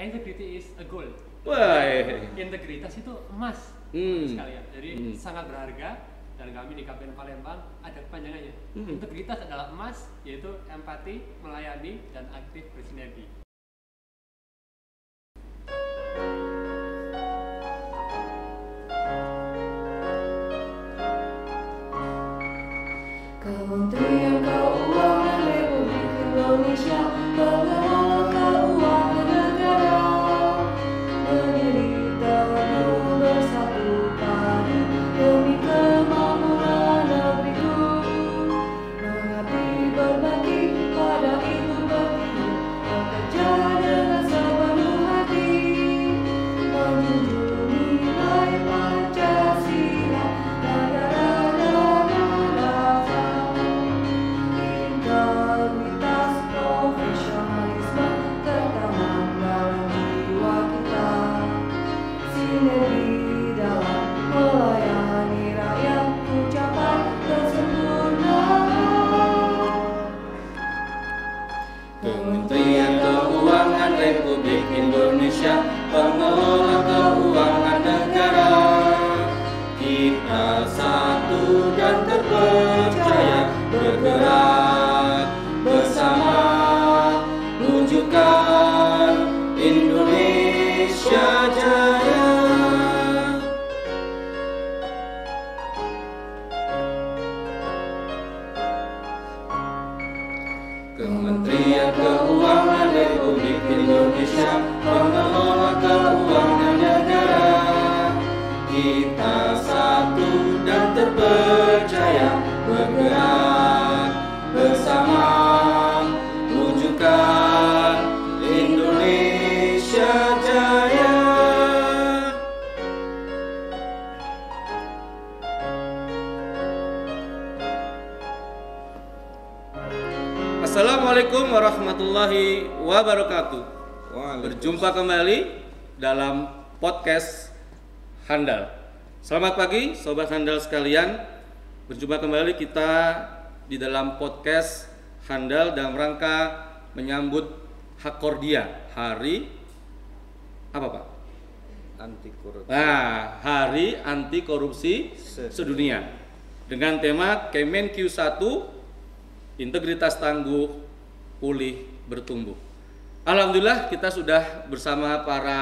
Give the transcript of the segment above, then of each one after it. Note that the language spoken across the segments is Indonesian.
Integrity is a gold. Wah. Integritas itu emas sekalian. Jadi sangat berharga dan kami di KPN Palembang ada kepanjangannya. Integritas adalah emas, yaitu empati, melayani, dan aktif bersinergi. Kementerian Keuangan Republik Indonesia mengelola keuangan negara, berdiri teguh bersatu padu demi kemakmuran negeriku, mengabdi berbakti pada ibu pertiwi, bekerja dengan sepenuh hati, menjunjung nilai Pancasila, negara integritas, profesionalisme tertanam dalam jiwa kita, sinergi dalam melayani rakyat, ucapan kesempurnaan. Kementerian Keuangan Republik Indonesia, pengelola keuangan negara. Kita satu dan terpercaya, bergerak bersama, wujudkan Indonesia Jaya. Kementerian Keuangan Republik Indonesia, pengelola keuangan negara. Kita satu dan terpercaya, bergerak bersama, wujudkan Indonesia Jaya. Assalamualaikum warahmatullahi wabarakatuh. Berjumpa kembali dalam podcast Handal. Selamat pagi sobat Handal sekalian. Berjumpa kembali kita di dalam podcast Handal dalam rangka menyambut Hakordia, hari apa Pak? Anti korupsi. Nah, hari anti korupsi sedunia dengan tema Kemenq 1, integritas tangguh, pulih, bertumbuh. Alhamdulillah kita sudah bersama para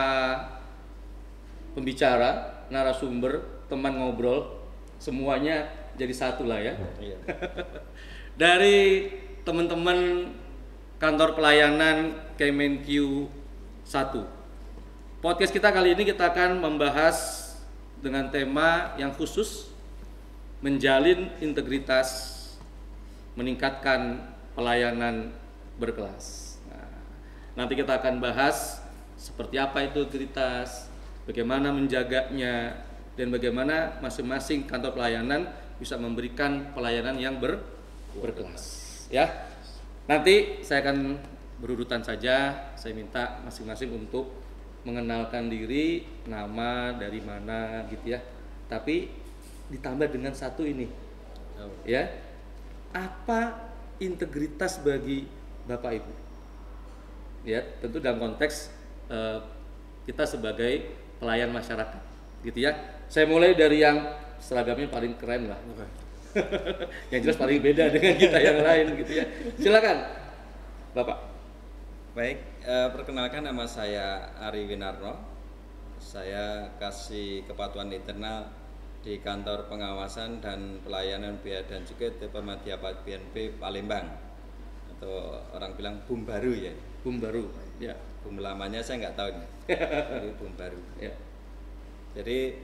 pembicara, narasumber, teman ngobrol, semuanya jadi satu lah ya. Iya. Dari teman-teman kantor pelayanan Kemenq 1. Podcast kita kali ini kita akan membahas dengan tema yang khusus, menjalin integritas, meningkatkan pelayanan berkelas. Nah, nanti kita akan bahas seperti apa itu integritas, bagaimana menjaganya, dan bagaimana masing-masing kantor pelayanan bisa memberikan pelayanan yang berkelas. Ya, nanti saya akan berurutan saja. Saya minta masing-masing untuk mengenalkan diri, nama, dari mana, gitu ya. Tapi ditambah dengan satu ini, ya. Apa integritas bagi Bapak Ibu? Ya, tentu dalam konteks kita sebagai pelayan masyarakat, gitu ya. Saya mulai dari yang seragamnya paling keren lah, yang jelas paling beda dengan kita yang lain, gitu ya. Silakan, Bapak. Baik, perkenalkan nama saya Ari Winarno. Saya kasih kepatuhan internal di kantor pengawasan dan pelayanan biaya dan cukai Tipe Madyapat BNP Palembang, atau orang bilang BUM baru ya. BUM baru, ya. BUM lamanya saya nggak tahu nih. Ini BUM baru. Ya. Jadi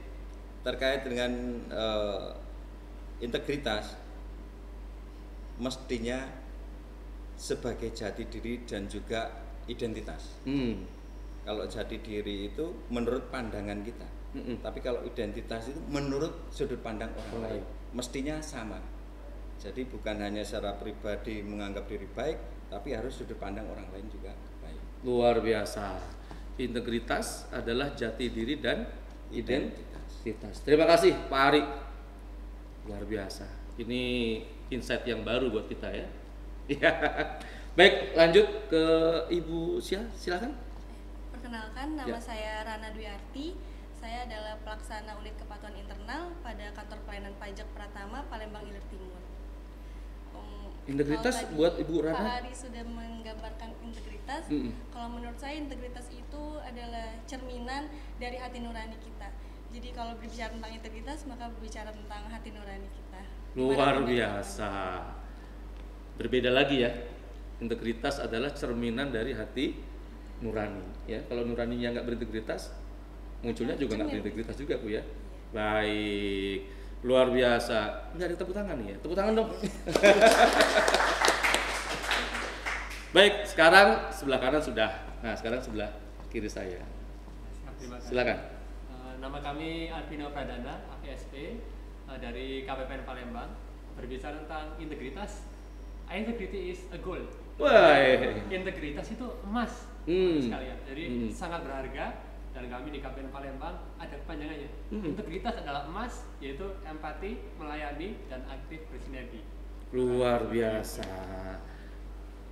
terkait dengan integritas, mestinya sebagai jati diri dan juga identitas. Kalau jati diri itu menurut pandangan kita. Tapi kalau identitas itu menurut sudut pandang orang lain, mestinya sama. Jadi bukan hanya secara pribadi menganggap diri baik, tapi harus sudut pandang orang lain juga baik. Luar biasa. Integritas adalah jati diri dan identitas. Terima kasih Pak Ari. Luar biasa. Ini insight yang baru buat kita ya. Ya. Baik, lanjut ke Ibu Sia, silakan. perkenalkan, nama Ya. saya Rana Dwiarti. Saya adalah pelaksana unit kepatuhan internal pada kantor pelayanan pajak Pratama Palembang Ilir Timur. Integritas Kalau tadi buat Ibu Rana? Pak Ari sudah menggambarkan integritas. Kalau menurut saya integritas itu adalah cerminan dari hati nurani kita. Jadi kalau berbicara tentang integritas maka berbicara tentang hati nurani kita. Luar biasa. Berbeda lagi ya. Integritas adalah cerminan dari hati nurani. Ya, kalau nuraninya nggak berintegritas, munculnya juga nggak berintegritas juga, Bu ya. Baik, luar biasa. Nggak ada tepuk tangan nih ya? Tepuk tangan dong. Baik, sekarang sebelah kanan sudah. Nah, sekarang sebelah kiri saya. Terima kasih. Silakan. Nama kami Arvino Pradana, APSP dari KPPN Palembang. Berbicara tentang integritas, integrity is a gold. Wah. Integritas itu emas sekalian. Jadi sangat berharga dan kami di KPPN Palembang ada kepanjangannya. Integritas adalah emas, yaitu empati, melayani, dan aktif bersinergi. Luar biasa.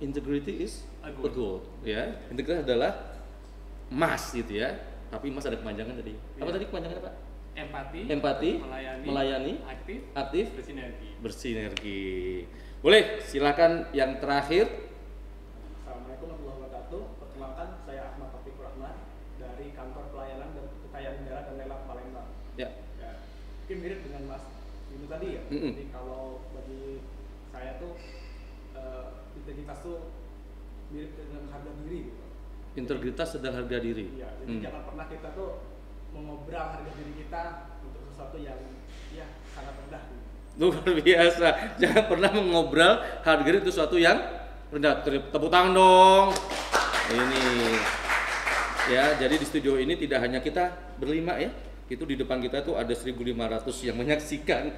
Integrity is a gold. Ya, integritas adalah emas gitu ya. Tapi emas ada kepanjangan tadi. Apa tadi kepanjangannya, Pak? Empati, melayani, aktif, bersinergi. Boleh, silakan yang terakhir. Assalamualaikum warahmatullahi wabarakatuh. Perkenalkan, saya Ahmad Taufik Rahman dari Kantor Pelayanan dan Kekayaan Negara dan Lelang Palembang. Ya. Mungkin mirip dengan Mas Windu tadi ya. Jadi kalau bagi saya tuh integritas tuh mirip dengan harga diri gitu. Integritas adalah harga diri. Iya, jadi jangan pernah kita tuh mengobral harga diri kita untuk sesuatu yang ya sangat rendah gitu. Luar biasa. Jangan pernah mengobral harga diri itu sesuatu yang rendah. Tepuk tangan dong. Ini. Ya, jadi di studio ini tidak hanya kita berlima ya. Itu di depan kita tuh ada 1.500 yang menyaksikan.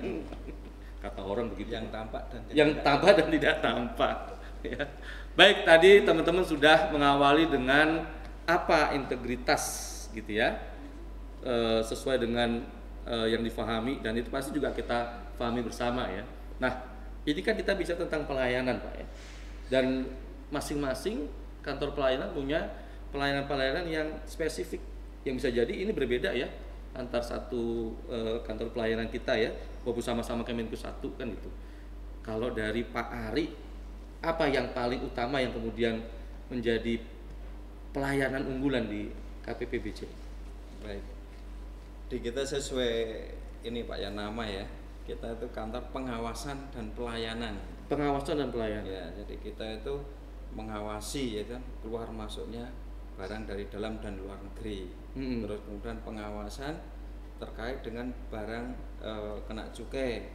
Kata orang begitu. Yang tampak dan tampak dan tidak tampak. Ya. Baik, tadi teman-teman sudah mengawali dengan apa integritas gitu ya. Sesuai dengan yang difahami dan itu pasti juga kita pahami bersama ya. Nah, ini kan kita bicara tentang pelayanan, Pak ya. Dan masing-masing kantor pelayanan punya pelayanan-pelayanan yang spesifik yang bisa jadi ini berbeda ya antar satu kantor pelayanan kita ya, walaupun sama-sama Kemenku 1 kan gitu. Kalau dari Pak Ari, apa yang paling utama yang kemudian menjadi pelayanan unggulan di KPPBJ? Baik. Di kita sesuai ini Pak ya nama ya. Kita itu kantor pengawasan dan pelayanan. Pengawasan dan pelayanan. Ya, jadi kita itu mengawasi ya kan keluar masuknya barang dari dalam dan luar negeri. Terus kemudian pengawasan terkait dengan barang kena cukai,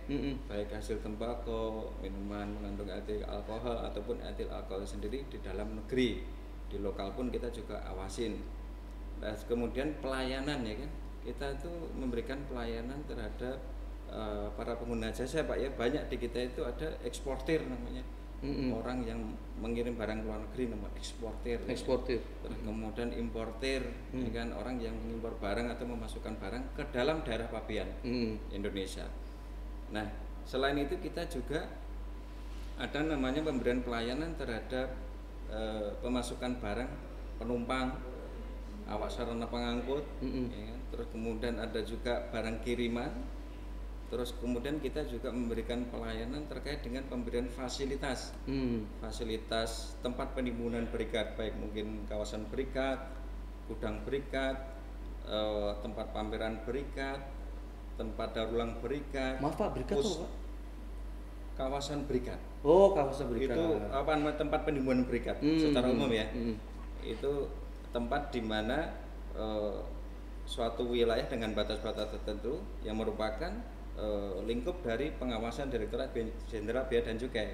baik hasil tembakau, minuman mengandung etil alkohol ataupun etil alkohol sendiri di dalam negeri. Di lokal pun kita juga awasin. Nah, kemudian pelayanan ya kan. Kita itu memberikan pelayanan terhadap para pengguna jasa Pak ya. Banyak di kita itu ada eksportir namanya. Orang yang mengirim barang ke luar negeri namanya eksportir. Terus kemudian importir ya kan, orang yang mengimpor barang atau memasukkan barang ke dalam daerah pabean Indonesia. Nah, selain itu kita juga ada namanya pemberian pelayanan terhadap pemasukan barang penumpang, awak sarana pengangkut ya kan? Terus kemudian ada juga barang kiriman. Terus kemudian kita juga memberikan pelayanan terkait dengan pemberian fasilitas, fasilitas tempat penimbunan berikat, baik mungkin kawasan berikat, gudang berikat, tempat pameran berikat, tempat daur ulang berikat. Maaf Pak, berikat apa Pak? Kawasan berikat. Oh, kawasan berikat. Itu apa namanya tempat penimbunan berikat secara umum ya. Itu tempat di mana suatu wilayah dengan batas-batas tertentu yang merupakan lingkup dari pengawasan Direktorat Jenderal Bea dan Cukai.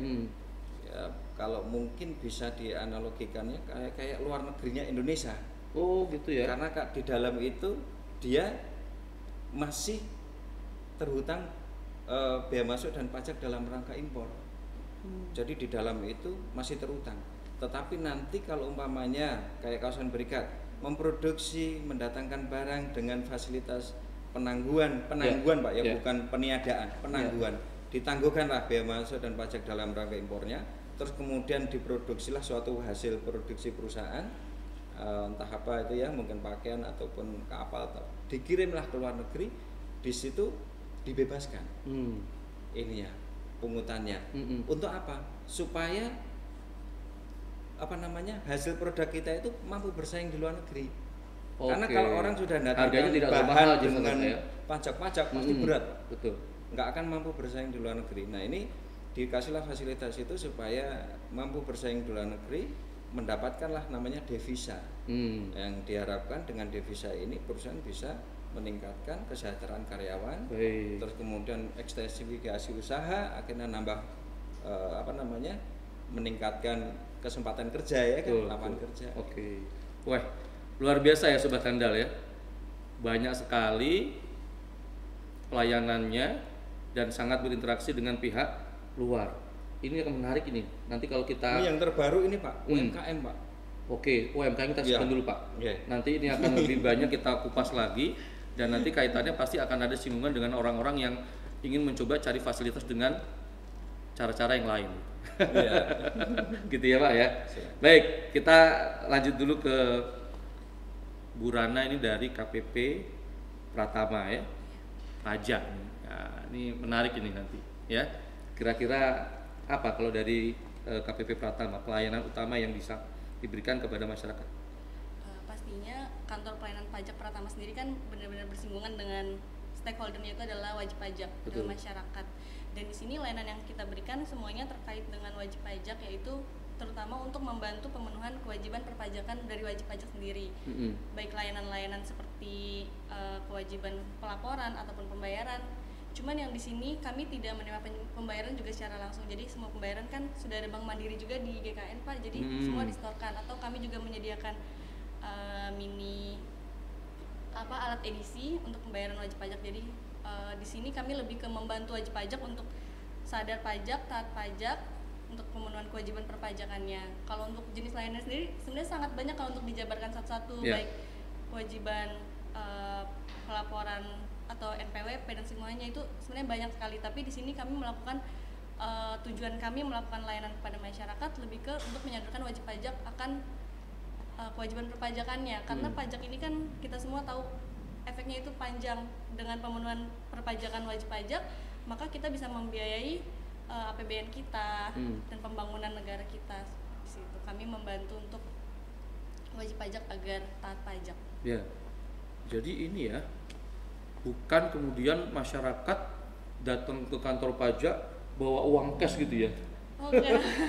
Ya, kalau mungkin bisa dianalogikannya kayak luar negerinya Indonesia. Oh gitu ya. Karena di dalam itu dia masih terhutang bea masuk dan pajak dalam rangka impor. Jadi di dalam itu masih terhutang. Tetapi nanti kalau umpamanya kayak kawasan berikat memproduksi, mendatangkan barang dengan fasilitas penangguhan Pak ya, bukan peniadaan, penangguhan. Ditangguhkanlah bea masuk dan pajak dalam rangka impornya, terus kemudian diproduksilah suatu hasil produksi perusahaan entah apa itu ya, mungkin pakaian ataupun kapal, atau dikirimlah ke luar negeri, di situ dibebaskan ini ya pungutannya. Untuk apa? Supaya hasil produk kita itu mampu bersaing di luar negeri. Karena kalau orang sudah harganya tidak bahan mahal dengan ya. pajak-pajak pasti berat, betul, nggak akan mampu bersaing di luar negeri. Nah ini dikasihlah fasilitas itu supaya mampu bersaing di luar negeri, mendapatkanlah namanya devisa. Yang diharapkan dengan devisa ini perusahaan bisa meningkatkan kesejahteraan karyawan, terus kemudian ekstensifikasi usaha, akhirnya nambah meningkatkan kesempatan kerja ya kan, lapangan kerja. Wah, luar biasa ya Sobat Handal ya, banyak sekali pelayanannya dan sangat berinteraksi dengan pihak luar. Ini yang menarik ini. Nanti kalau kita ini yang terbaru ini Pak, UMKM Pak. UMKM kita simpan dulu Pak. Nanti ini akan lebih banyak kita kupas lagi, dan nanti kaitannya pasti akan ada singgungan dengan orang-orang yang ingin mencoba cari fasilitas dengan cara-cara yang lain. Gitu ya Pak ya. Baik, kita lanjut dulu ke Bu Rana ini dari KPP Pratama ya, pajak. Nah, ini menarik ini nanti ya. Kira-kira apa kalau dari KPP Pratama, pelayanan utama yang bisa diberikan kepada masyarakat? Pastinya kantor pelayanan pajak Pratama sendiri kan benar-benar bersinggungan dengan stakeholdernya, itu adalah wajib pajak dengan masyarakat. Dan di sini layanan yang kita berikan semuanya terkait dengan wajib pajak, yaitu terutama untuk membantu pemenuhan kewajiban perpajakan dari wajib pajak sendiri. Baik layanan-layanan seperti kewajiban pelaporan ataupun pembayaran. Cuman yang di sini kami tidak menerima pembayaran juga secara langsung. Jadi semua pembayaran kan sudah ada Bank Mandiri juga di GKN Pak. Jadi semua disetorkan, atau kami juga menyediakan alat edisi untuk pembayaran wajib pajak. Jadi di sini kami lebih ke membantu wajib pajak untuk sadar pajak, taat pajak, untuk pemenuhan kewajiban perpajakannya. Kalau untuk jenis layanan sendiri sebenarnya sangat banyak kalau untuk dijabarkan satu-satu, baik kewajiban pelaporan atau NPWP dan semuanya itu sebenarnya banyak sekali. Tapi di sini kami melakukan tujuan kami melakukan layanan kepada masyarakat lebih ke untuk menyadarkan wajib pajak akan kewajiban perpajakannya, karena pajak ini kan kita semua tahu efeknya itu panjang. Dengan pemenuhan perpajakan wajib pajak, maka kita bisa membiayai APBN kita dan pembangunan negara kita. Di situ kami membantu untuk wajib pajak agar taat pajak. Ya, jadi ini ya, bukan kemudian masyarakat datang ke kantor pajak bawa uang cash gitu ya.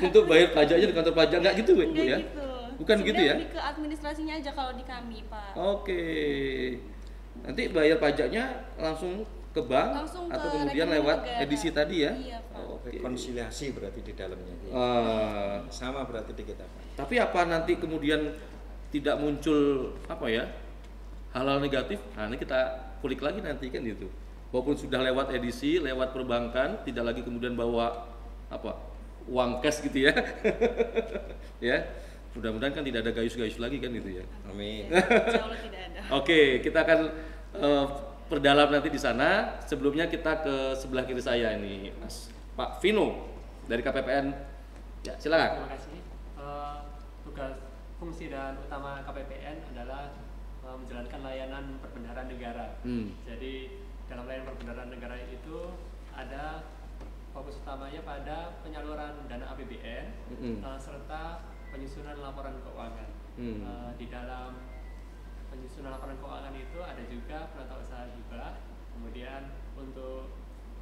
Untuk bayar pajaknya di kantor pajak, nggak gitu Bu ya? Gitu. Bukan sebenarnya gitu ya? Lebih ke administrasinya aja kalau di kami Pak. Nanti bayar pajaknya langsung ke bank langsung atau ke kemudian lewat negara. edisi tadi ya? Iya Pak. Rekonsiliasi berarti di dalamnya. Sama berarti di kita Pak. Tapi apa nanti kemudian tidak muncul hal-hal negatif? Nah, ini kita kulik lagi nanti kan gitu. Walaupun sudah lewat edisi, lewat perbankan, tidak lagi kemudian bawa uang cash gitu ya. Ya. Mudah-mudahan kan tidak ada gayus-gayus lagi kan gitu ya. Amin. Insyaallah tidak ada. Oke, kita akan perdalam nanti di sana. Sebelumnya kita ke sebelah kiri saya ini, Mas Pak Vino dari KPPN. Ya, silakan. Terima kasih. Tugas, fungsi dan utama KPPN adalah menjalankan layanan perbendaharaan negara. Jadi dalam layanan perbendaharaan negara itu ada fokus utamanya pada penyaluran dana APBN serta penyusunan laporan keuangan. Di dalam penyusunan laporan keuangan itu ada juga penata usaha hibah. Kemudian untuk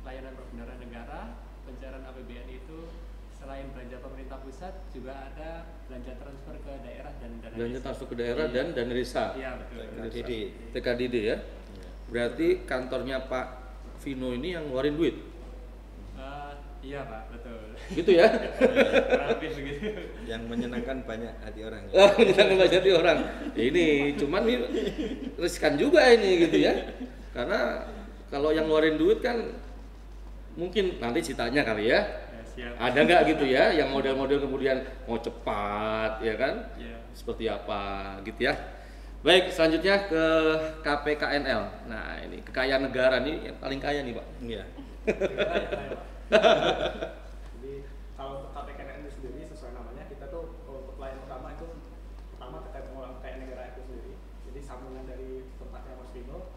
layanan perbendaharaan negara, pencairan APBN itu selain belanja pemerintah pusat juga ada belanja transfer ke daerah dan dana desa. Belanja transfer ke daerah dan dana desa. Iya betul. TKDD ya. Berarti kantornya Pak Vino ini yang ngeluarin duit. Iya Pak, betul. Gitu ya? Kurang lebih begitu. Yang menyenangkan banyak hati orang. Menyenangkan banyak hati orang. Ini cuman ini riskan juga ini gitu ya. Karena kalau yang ngeluarin duit kan mungkin nanti ceritanya kali ya. Siap. Ada nggak gitu ya yang model-model kemudian mau cepat ya kan? Iya. Seperti apa gitu ya. Baik, selanjutnya ke KPKNL. Nah, ini kekayaan negara nih yang paling kaya nih, Pak. Iya. Jadi kalau untuk KPKNL itu sendiri sesuai namanya, kita tuh untuk pelayanan utama itu pertama terkait pengolahan kekayaan sambungan dari tempatnya Mas Vino,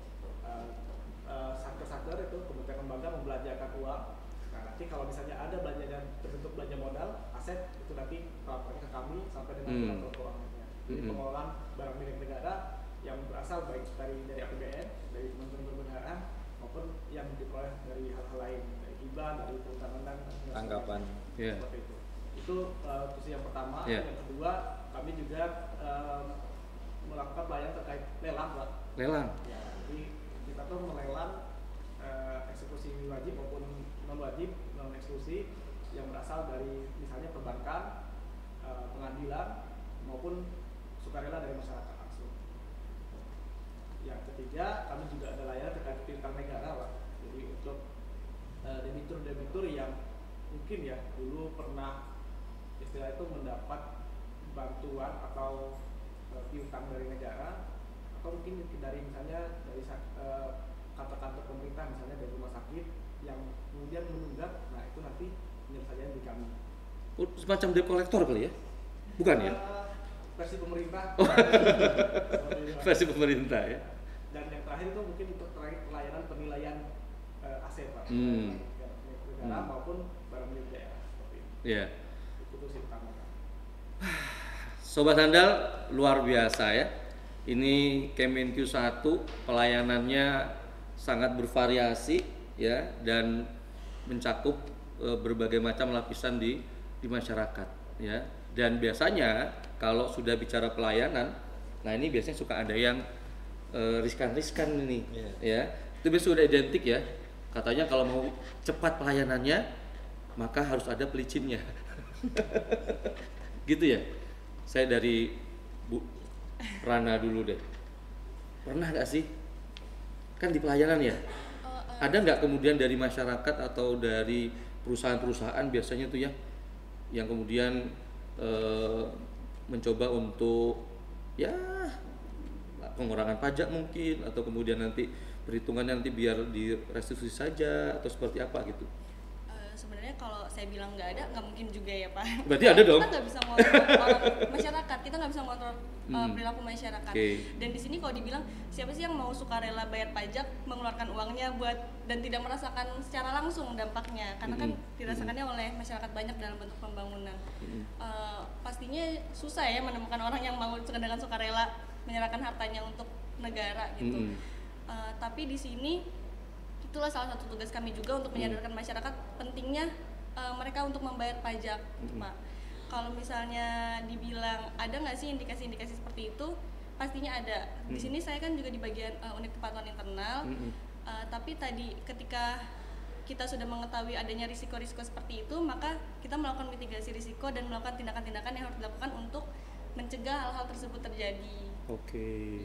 satker-satker itu kementerian lembaga membelanjakan uang. Nah nanti kalau misalnya ada belanja yang terbentuk belanja modal, aset, itu nanti lapornya ke kami sampai dengan pengatur keuangannya. Jadi pengelolaan barang milik negara yang berasal baik dari APBN, dari Kementerian Perdagangan maupun yang diperoleh dari hal-hal lain, dari hibah, dari perundangan, Tanggapan. seperti itu. Itu posisi yang pertama. Yang kedua, kami juga melakukan pelayanan terkait lelang, Pak. Lelang. Ya, jadi kita tuh melelang eksekusi wajib maupun non wajib, non eksekusi yang berasal dari misalnya perbankan, pengadilan maupun sukarela dari masyarakat langsung. Yang ketiga, kami juga ada layanan terkait piutang negara, Pak. Jadi untuk debitur-debitur yang mungkin ya dulu pernah istilah itu mendapat bantuan atau piutang dari negara, atau mungkin dari misalnya dari kantor-kantor pemerintah, misalnya dari rumah sakit yang kemudian menunggak, nah itu nanti penyelesaian di kami. Semacam debt collector kali ya? Bukan ya? Versi pemerintah. Versi pemerintah ya. Dan yang terakhir itu mungkin untuk pelayanan penilaian aset, Pak. Negara maupun barang milik daerah seperti itu. Iya. Itu sih utama. Sobat Handal luar biasa ya. Ini Kemenq 1 pelayanannya sangat bervariasi ya dan mencakup berbagai macam lapisan di masyarakat ya. Dan biasanya kalau sudah bicara pelayanan, nah ini biasanya suka ada yang riskan-riskan ini ya. Itu biasanya sudah identik ya. Katanya kalau mau cepat pelayanannya maka harus ada pelicinnya. Gitu ya. Saya dari Bu Rana dulu deh. Pernah nggak sih? Kan di pelayanan ya. Ada nggak kemudian dari masyarakat atau dari perusahaan-perusahaan biasanya tuh ya, yang kemudian mencoba untuk ya pengurangan pajak mungkin, atau kemudian nanti perhitungannya nanti biar direstitusi saja atau seperti apa gitu? Sebenarnya kalau saya bilang nggak ada, nggak mungkin juga ya Pak. Berarti ada dong. Kita nggak bisa mengontrol orang masyarakat, kita nggak bisa mengontrol perilaku masyarakat. Dan di sini kalau dibilang siapa sih yang mau sukarela bayar pajak, mengeluarkan uangnya buat dan tidak merasakan secara langsung dampaknya, karena kan dirasakannya oleh masyarakat banyak dalam bentuk pembangunan. Pastinya susah ya menemukan orang yang mau dengan sukarela menyerahkan hartanya untuk negara gitu. Tapi di sini itulah salah satu tugas kami juga untuk menyadarkan masyarakat pentingnya mereka untuk membayar pajak, Pak. Kalau misalnya dibilang ada nggak sih indikasi-indikasi seperti itu, pastinya ada. Di sini saya kan juga di bagian unit kepatuhan internal, tapi tadi ketika kita sudah mengetahui adanya risiko-risiko seperti itu, maka kita melakukan mitigasi risiko dan melakukan tindakan-tindakan yang harus dilakukan untuk mencegah hal-hal tersebut terjadi.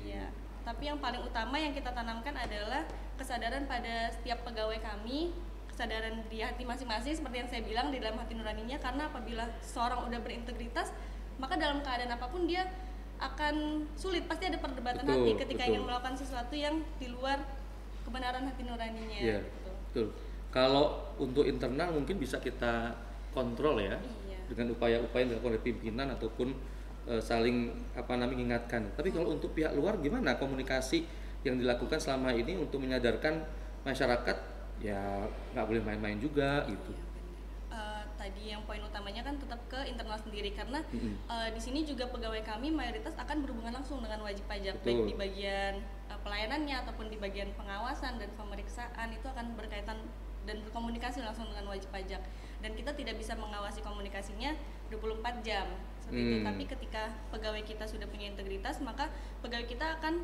Iya. Tapi yang paling utama yang kita tanamkan adalah kesadaran pada setiap pegawai kami, kesadaran di hati masing-masing seperti yang saya bilang di dalam hati nuraninya, karena apabila seorang udah berintegritas, maka dalam keadaan apapun dia akan sulit, pasti ada perdebatan hati ketika ingin melakukan sesuatu yang di luar kebenaran hati nuraninya. Iya, betul. Kalau untuk internal mungkin bisa kita kontrol ya, dengan upaya-upaya yang dilakukan oleh pimpinan ataupun saling mengingatkan. Tapi kalau untuk pihak luar gimana komunikasi yang dilakukan selama ini untuk menyadarkan masyarakat ya nggak boleh main-main juga gitu? Tadi yang poin utamanya kan tetap ke internal sendiri, karena di sini juga pegawai kami mayoritas akan berhubungan langsung dengan wajib pajak, baik di bagian pelayanannya ataupun di bagian pengawasan dan pemeriksaan, itu akan berkaitan dan berkomunikasi langsung dengan wajib pajak, dan kita tidak bisa mengawasi komunikasinya 24 jam seperti itu. Tapi ketika pegawai kita sudah punya integritas, maka pegawai kita akan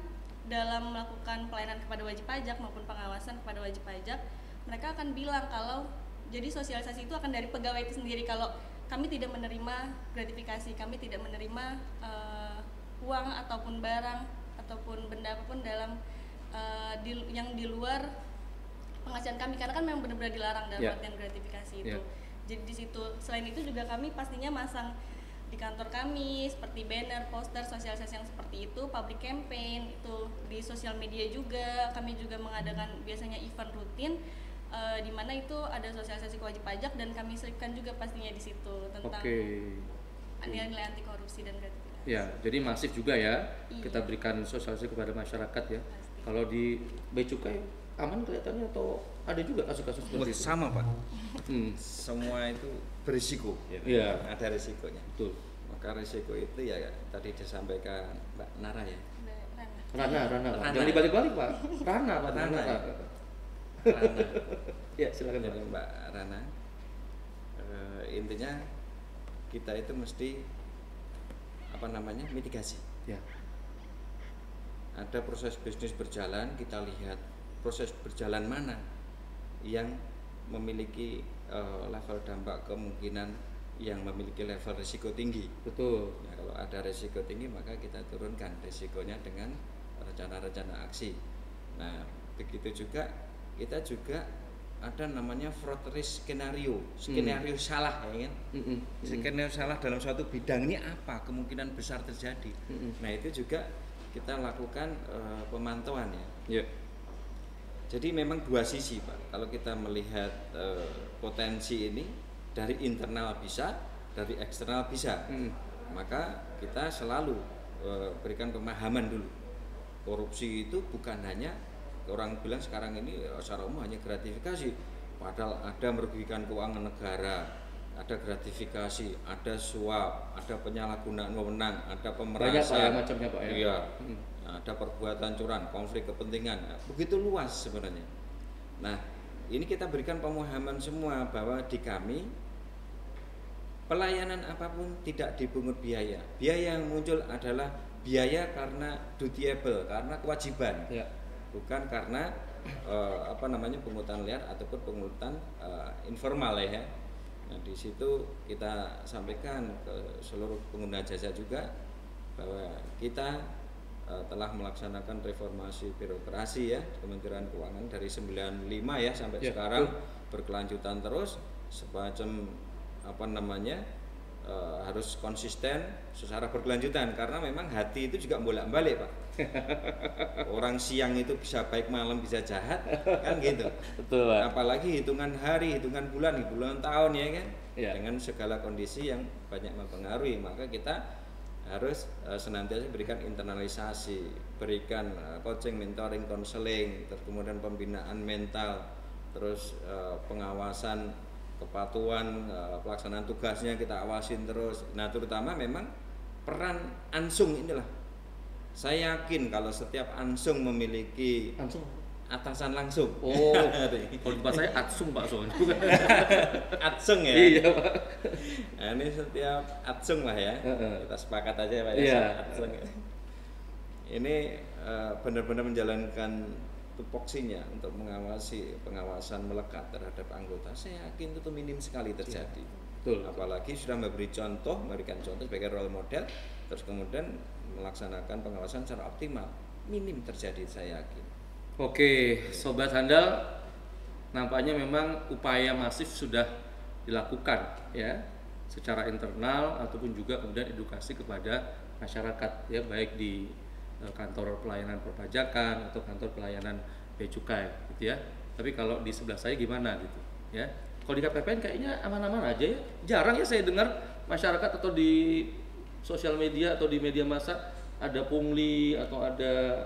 dalam melakukan pelayanan kepada wajib pajak maupun pengawasan kepada wajib pajak, mereka akan bilang kalau jadi sosialisasi itu akan dari pegawai itu sendiri, kalau kami tidak menerima gratifikasi, kami tidak menerima uang ataupun barang ataupun benda apapun dalam yang di luar penghasilan kami, karena kan memang benar-benar dilarang dalam artian gratifikasi itu. Jadi di situ selain itu juga kami pastinya masang di kantor kami seperti banner, poster, sosialisasi yang seperti itu, public campaign itu di sosial media juga. Kami juga mengadakan biasanya event rutin di mana itu ada sosialisasi wajib pajak, dan kami selipkan juga pastinya di situ tentang nilai anti korupsi dan gratifikasi. Ya, jadi masif juga ya. Iya. Kita berikan sosialisasi kepada masyarakat ya. Kalau di Bea Cukai aman kelihatannya atau ada juga kasus-kasus seperti itu? Sama Pak, Hmm. semua itu berisiko, gitu. Iya. Ada risikonya. Betul. Maka risiko itu ya tadi disampaikan Mbak Nara ya. Rana. Rana, Pak. Rana. Jangan dibalik-balik, Pak. Rana, Pak. Rana, Rana. ya? Pak. Rana. Ya, silakan, Pak. Jadi Mbak Rana, intinya kita itu mesti mitigasi. Ya. Ada proses bisnis berjalan, kita lihat proses berjalan mana yang memiliki level dampak kemungkinan yang memiliki level risiko tinggi. Betul. Nah, kalau ada risiko tinggi maka kita turunkan risikonya dengan rencana-rencana aksi. Nah, begitu juga kita juga ada namanya fraud risk skenario salah ya kan. Skenario salah dalam suatu bidang ini apa kemungkinan besar terjadi. Nah, itu juga kita lakukan pemantauan ya. Ya. Jadi memang dua sisi Pak. Kalau kita melihat potensi ini dari internal bisa, dari eksternal bisa, maka kita selalu berikan pemahaman dulu. Korupsi itu bukan hanya orang bilang sekarang ini secara umum hanya gratifikasi, padahal ada merugikan keuangan negara, ada gratifikasi, ada suap, ada penyalahgunaan wewenang, ada pemerasan, Banyak Pak ya macamnya Pak ya. Iya, ada perbuatan curang, konflik kepentingan, begitu luas sebenarnya. Nah, ini kita berikan pemahaman semua bahwa di kami pelayanan apapun tidak dipungut biaya. Biaya yang muncul adalah biaya karena dutiable, karena kewajiban. Ya. Bukan karena pungutan liar ataupun pungutan informal ya. Nah, di situ kita sampaikan ke seluruh pengguna jasa juga bahwa kita telah melaksanakan reformasi birokrasi ya Kementerian Keuangan dari 95 ya sampai Ya, sekarang betul. berkelanjutan terus semacam harus konsisten secara berkelanjutan karena memang hati itu juga bolak-balik Pak. Orang siang itu bisa baik malam bisa jahat kan gitu. Betul Pak. Apalagi hitungan hari, hitungan bulan tahun ya kan. Ya. Dengan segala kondisi yang banyak mempengaruhi, maka kita harus senantiasa berikan internalisasi, berikan coaching, mentoring, konseling, terus kemudian pembinaan mental, terus pengawasan kepatuhan, pelaksanaan tugasnya kita awasin terus. Nah, terutama memang peran ansung inilah. Saya yakin kalau setiap ansung memiliki Langsung. atasan langsung. Oh, kalau di saya atsung Pak soalnya. Atsung ya. Iya Pak. Nah, ini setiap atsung lah ya. Kita sepakat aja Pak ya. Iya. Atsung. Ini benar-benar menjalankan tupoksinya untuk mengawasi pengawasan melekat terhadap anggota. Saya yakin itu minim sekali terjadi. Betul. Apalagi sudah memberikan contoh sebagai role model, terus kemudian melaksanakan pengawasan secara optimal, minim terjadi saya yakin. Oke, Sobat Handal, nampaknya memang upaya masif sudah dilakukan ya, secara internal ataupun juga kemudian edukasi kepada masyarakat ya, baik di kantor pelayanan perpajakan atau kantor pelayanan Bea Cukai gitu ya. Tapi kalau di sebelah saya gimana gitu ya. Kalau di KPPN kayaknya aman-aman aja ya. Jarang ya saya dengar masyarakat atau di sosial media atau di media massa ada pungli atau ada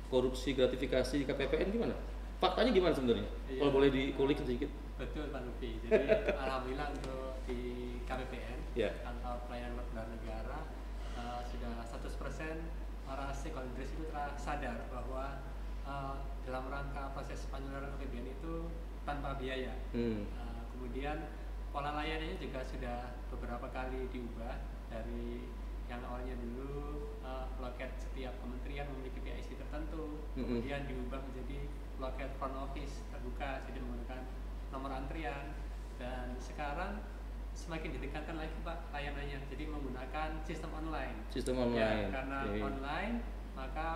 korupsi gratifikasi di KPPN, gimana? Faktanya gimana sebenarnya? Iya. Kalau boleh dikulik sedikit. Betul Pak Lutfi. Jadi alhamdulillah untuk di KPPN, Ya. kantor pelayanan perpindahan negara, sudah 100% para stakeholders itu telah sadar bahwa dalam rangka proses penyaluran APBN itu tanpa biaya. Kemudian pola layanannya juga sudah beberapa kali diubah dari yang awalnya dulu loket setiap kementerian memiliki PIC tertentu, kemudian diubah menjadi loket front office terbuka, jadi menggunakan nomor antrian, dan sekarang semakin ditingkatkan lagi Pak layanannya, jadi menggunakan sistem online. Sistem online. Ya, karena Oke. online maka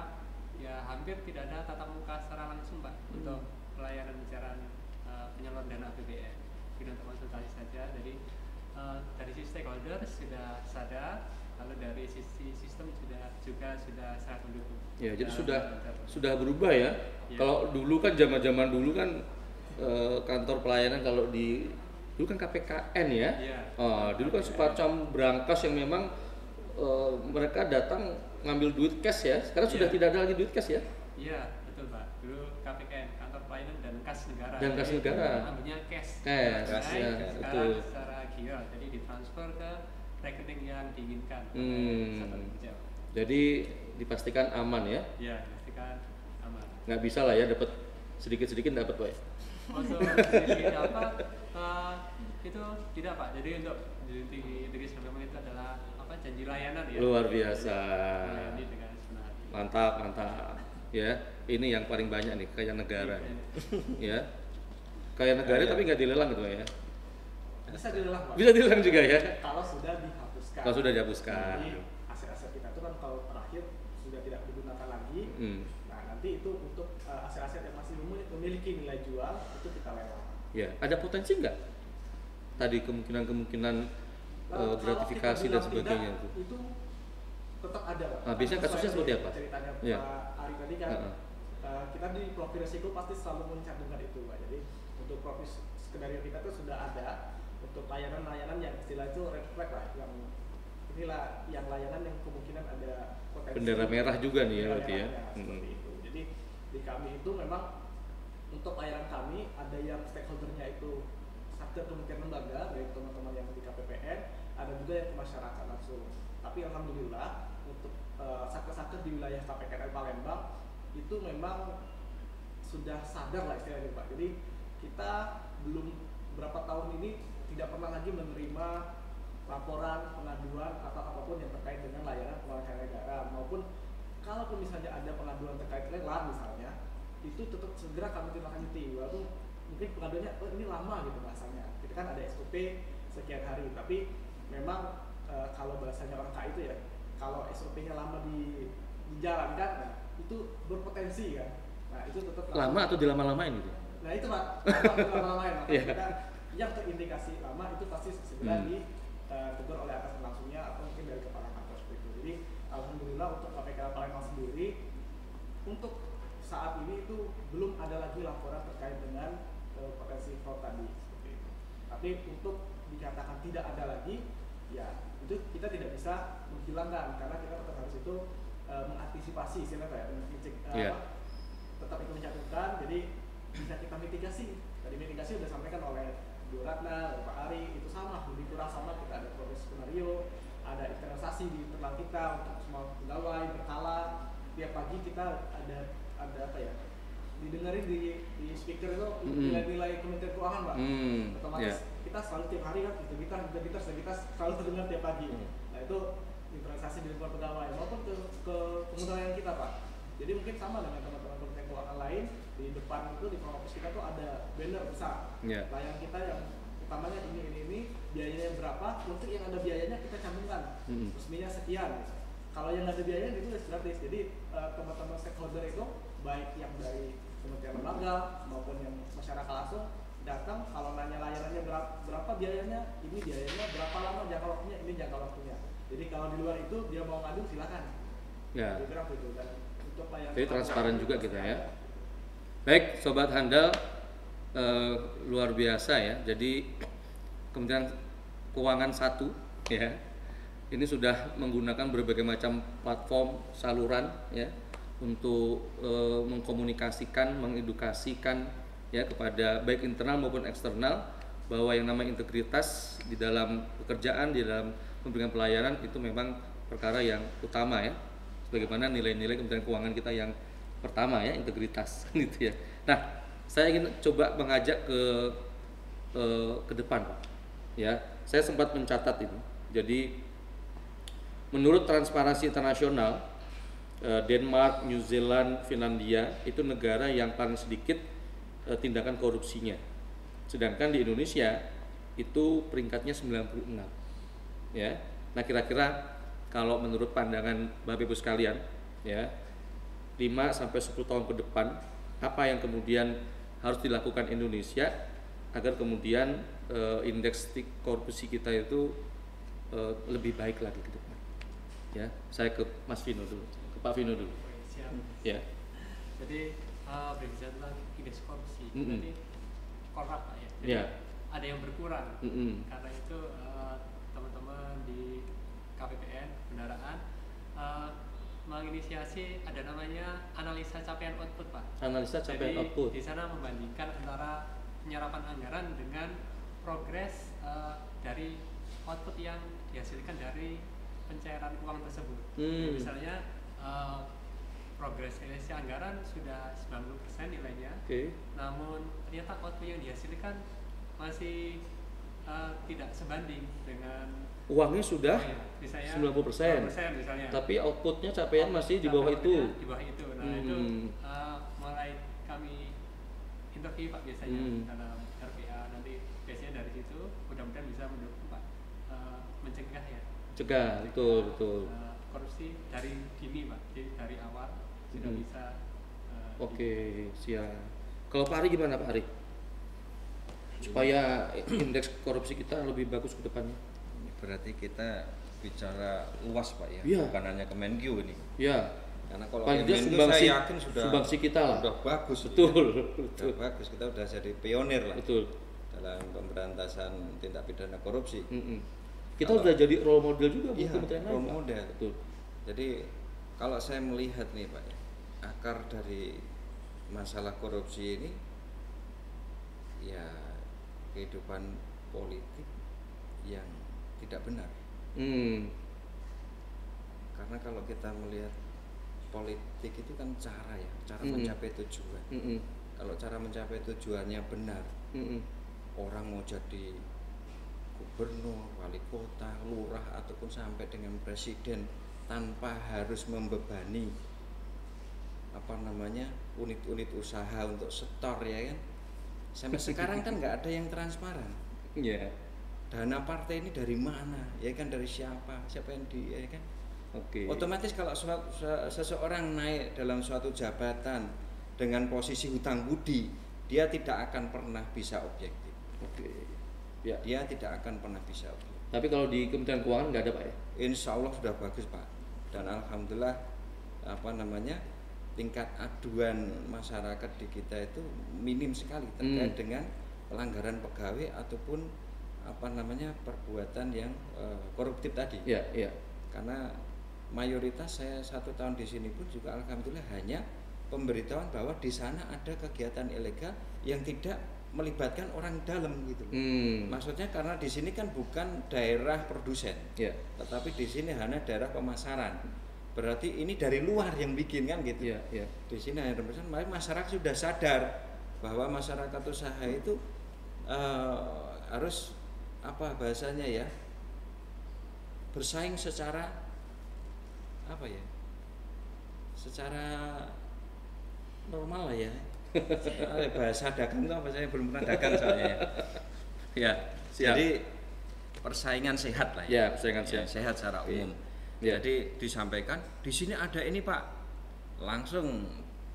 ya hampir tidak ada tatap muka secara langsung Pak untuk pelayanan bicara penyaluran dana APBN. Jadi untuk konsultasi saja. Jadi dari sisi stakeholder sudah sadar, lalu dari sisi sistem juga sudah sangat mendukung. Ya, jadi Dan sudah berubah ya. Ya. Kalau dulu kan zaman dulu kan kantor pelayanan kalau di dulu kan KPKN ya. Iya. Dulu kan semacam brankas yang memang mereka datang ngambil duit cash ya. Sekarang sudah Iya. tidak ada lagi duit cash ya. Iya, betul Pak. Dulu KPKN, kantor pelayanan dan kas negara. Dan kas Jadi, negara. ambilnya cash. Cash, Cash, Nah, ya, sekarang betul. secara giro, jadi ditransfer ke rekening yang diinginkan Hmm. satuan kerja. Jadi dipastikan aman ya. Iya, pastikan aman. Nggak bisa lah ya dapat sedikit-sedikit dapat Pak ya. Untuk sedikit apa itu tidak Pak. Jadi untuk di Integris memang itu adalah apa janji layanan ya. Luar biasa. Melayani dengan sebenar. Mantap, mantap. Ya, ini yang paling banyak nih kayak negara. Ya. Kayak negara Ya, ya. tapi nggak dilelang gitu ya. Bisa dilelang Pak. Bisa dilelang juga ya. Kalau sudah dihapuskan. Kalau sudah dihapuskan. Jadi aset-aset kita itu kan kalau terakhir sudah tidak digunakan lagi. Hmm. Nah nanti itu untuk aset-aset yang masih memiliki nilai jual itu kita lelang. Ya, ada potensi nggak? Tadi kemungkinan Kalau gratifikasi kita dan bilang sebagainya tidak, itu. itu tetap ada Pak. Nah, biasanya kasusnya Sesuai seperti apa? Ceritanya Iya. Pak Ari tadi kan, Heeh. kita di profil risiko pasti selalu mencantumkan itu Pak. Jadi untuk profil skenario kita tuh sudah ada untuk layanan-layanan yang istilah itu red flag lah, yang inilah yang layanan yang kemungkinan ada potensi Bendera merah juga nih ya, bendera berarti ya. merahnya, seperti itu. Jadi di kami itu memang untuk layanan kami ada yang stakeholdernya itu satker kementerian lembaga dari teman-teman yang di KPPN, ada juga yang ke masyarakat langsung. Tapi alhamdulillah untuk satker-satker di wilayah KPPN Palembang itu memang sudah sadar lah istilahnya Pak. Jadi kita belum berapa tahun ini tidak pernah lagi menerima laporan, pengaduan atau apapun yang terkait dengan layanan keuangan negara, maupun kalaupun misalnya ada pengaduan terkait lelang misalnya, itu tetap segera kami tindak lanjuti. Walaupun mungkin pengaduannya ini lama gitu bahasanya, kita kan ada SOP sekian hari, tapi memang kalau bahasanya orang KAI itu ya, kalau SOP-nya lama dijalankan, nah, itu berpotensi kan. Nah itu tetap Lama atau dilama-lamain gitu? Nah itu Pak, lama-lamain. Maka Iya. kita yang terindikasi lama itu pasti segera Hmm. ditegur oleh atas langsungnya atau mungkin dari kepala kantor seperti itu. Jadi alhamdulillah untuk KPK Palembang sendiri untuk saat ini itu belum ada lagi laporan terkait dengan potensi fraud tadi seperti itu. Tapi untuk dikatakan tidak ada lagi, ya itu kita tidak bisa menghilangkan karena kita tetap harus itu mengantisipasi istilahnya ya, Iya. tetap itu mencantumkan, jadi bisa kita mitigasi. Tadi mitigasi sudah disampaikan oleh Bu Ratna, oleh Pak Ari, itu sama, lebih kurang sama. Kita ada proses skenario, ada internalisasi di internal kita untuk semua pegawai berkala. Tiap pagi kita ada apa ya? Didengarin di speaker itu nilai-nilai Kementerian Keuangan, Pak. Otomatis kita selalu tiap hari kan kita selalu terdengar tiap pagi. Nah itu internalisasi di lingkungan pegawai maupun ke pengendalian kita, Pak. Jadi mungkin sama dengan teman-teman Kementerian Keuangan lain, di depan itu di front office kita tuh ada banner besar. Layanan kita yang utamanya ini biayanya berapa, untuk yang ada biayanya kita cantumkan. Resminya sekian. Kalau yang nggak ada biayanya itu gratis. Jadi teman-teman stakeholder itu baik yang dari Kementerian Lembaga maupun yang masyarakat langsung datang, kalau nanya layanannya berapa biayanya, ini biayanya berapa lama jangka waktunya, ini jangka waktunya. Jadi kalau di luar itu dia mau ngadu silakan. Ya. Gitu. Dan untuk layanan Jadi transparan juga kita ya. Baik, Sobat Handal, luar biasa ya. Jadi Kementerian Keuangan 1 ya, ini sudah menggunakan berbagai macam platform saluran ya untuk mengkomunikasikan, mengedukasikan ya kepada baik internal maupun eksternal bahwa yang namanya integritas di dalam pekerjaan, di dalam memberikan pelayanan itu memang perkara yang utama ya. Sebagaimana nilai-nilai Kementerian Keuangan kita yang pertama ya, integritas gitu ya. Nah, saya ingin coba mengajak ke depan Pak. Ya, saya sempat mencatat itu. Jadi menurut Transparansi Internasional, Denmark, New Zealand, Finlandia itu negara yang paling sedikit tindakan korupsinya. Sedangkan di Indonesia itu peringkatnya 96. Ya. Nah, kira-kira kalau menurut pandangan Bapak Ibu sekalian, ya, 5 sampai 10 tahun ke depan, apa yang kemudian harus dilakukan Indonesia agar kemudian indeks korupsi kita itu lebih baik lagi ke depan. Ya, saya ke Mas Vino dulu, ke Pak Vino dulu. Siap. Ya. Jadi berbicara tentang indeks korupsi, berarti korup Pak ya. Jadi Ya. ada yang berkurang. Karena itu teman-teman di KPPN kendaraan menginisiasi ada namanya analisa capaian output, Pak. Analisa capaian Jadi output. di sana membandingkan antara penyerapan anggaran dengan progres dari output yang dihasilkan dari pencairan uang tersebut. Misalnya progres realisasi anggaran sudah 90% nilainya, namun ternyata output yang dihasilkan masih tidak sebanding dengan uangnya sudah misalnya 90%, misalnya, tapi outputnya capaian masih di bawah itu. Di bawah itu. Nah itu mulai kami interview Pak biasanya dalam RPA, nanti biasanya dari situ mudah-mudahan bisa mendukung Pak mencegah ya. Cegah, betul. Korupsi dari dini Pak, jadi dari awal sudah bisa. Oke, siap. Kalau Pak Ari gimana Pak Ari? Supaya indeks korupsi kita lebih bagus ke depannya. Berarti kita bicara luas Pak ya, Iya. bukan hanya Kemenkyu ini. Ya. Karena kalau Paling tidak Kemenkyu sumbangsi, saya yakin sumbangsi kita lah. sudah bagus. Betul. Sudah bagus, kita sudah jadi pionir lah. Betul. Dalam pemberantasan tindak pidana korupsi. Kita Kalau- sudah jadi role model juga buat Iya, kementerian lain. role Pak. model. Betul. Jadi kalau saya melihat nih Pak ya, akar dari masalah korupsi ini ya kehidupan politik yang tidak benar. Karena kalau kita melihat politik itu kan cara ya, cara mencapai tujuan. Kalau cara mencapai tujuannya benar, orang mau jadi gubernur, wali kota, lurah ataupun sampai dengan presiden tanpa harus membebani unit-unit usaha untuk setor ya kan. Sampai sekarang kan nggak ada yang transparan. Iya. Dana partai ini dari mana? Ya kan dari siapa yang ya kan. Oke. Otomatis kalau seseorang naik dalam suatu jabatan dengan posisi hutang budi, dia tidak akan pernah bisa objektif. Oke. Ya. Dia tidak akan pernah bisa objektif. Tapi kalau di Kementerian Keuangan nggak ada Pak ya? Insya Allah sudah bagus Pak. Dan alhamdulillah tingkat aduan masyarakat di kita itu minim sekali terkait dengan pelanggaran pegawai ataupun perbuatan yang koruptif tadi. Iya. Karena mayoritas saya 1 tahun di sini pun juga alhamdulillah hanya pemberitahuan bahwa di sana ada kegiatan ilegal yang tidak melibatkan orang dalam gitu. Maksudnya karena di sini kan bukan daerah produsen, tetapi di sini hanya daerah pemasaran. Berarti ini dari luar yang bikin kan gitu. Di sini hanya pemasaran, masyarakat sudah sadar bahwa masyarakat usaha itu harus bersaing secara secara normal lah ya. Bahasa dagang itu apa, saya belum pernah dagang soalnya ya. Jadi persaingan sehat lah ya. Persaingan sehat. Sehat secara umum. Jadi disampaikan di sini ada ini Pak, langsung